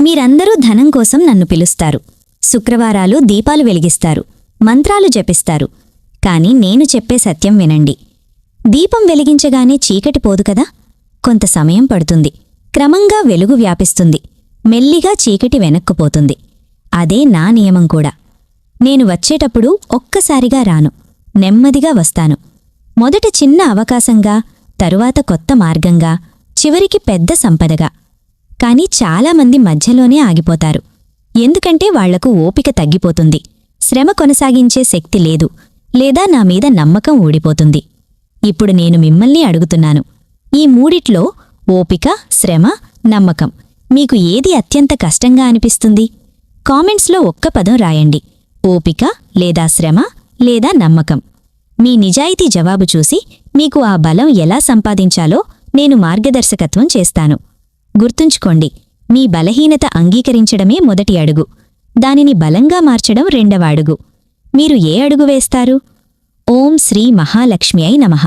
మీరందరూ ధనం కోసం నన్ను పిలుస్తారు. శుక్రవారాలు దీపాలు వెలిగిస్తారు, మంత్రాలు జపిస్తారు. కాని నేను చెప్పే సత్యం వినండి. దీపం వెలిగించగానే చీకటి పోదు కదా. కొంత సమయం పడుతుంది. క్రమంగా వెలుగు వ్యాపిస్తుంది. మెల్లిగా చీకటి వెనక్కుపోతుంది. అదే నా నియమం కూడా. నేను వచ్చేటప్పుడు ఒక్కసారిగా రాను, నెమ్మదిగా వస్తాను. మొదట చిన్న అవకాశంగా, తరువాత కొత్త మార్గంగా, చివరికి పెద్ద సంపదగా. కాని చాలామంది మధ్యలోనే ఆగిపోతారు. ఎందుకంటే వాళ్లకు ఓపిక తగ్గిపోతుంది, శ్రమ కొనసాగించే శక్తి లేదు, లేదా నా మీద నమ్మకం ఊడిపోతుంది. ఇప్పుడు నేను మిమ్మల్ని అడుగుతున్నాను, ఈ మూడిట్లో ఓపిక, శ్రమ, నమ్మకం మీకు ఏది అత్యంత కష్టంగా అనిపిస్తుంది? కామెంట్స్లో ఒక్క పదం రాయండి. ఓపిక, లేదా శ్రమ, లేదా నమ్మకం. మీ నిజాయితీ జవాబు చూసి మీకు ఆ బలం ఎలా సంపాదించాలో నేను మార్గదర్శకత్వం చేస్తాను. గుర్తుంచుకోండి, మీ బలహీనత అంగీకరించడమే మొదటి అడుగు, దానిని బలంగా మార్చడం రెండవ అడుగు. మీరు ఏ అడుగు వేస్తారు? ఓం శ్రీ మహాలక్ష్మ్యై నమః.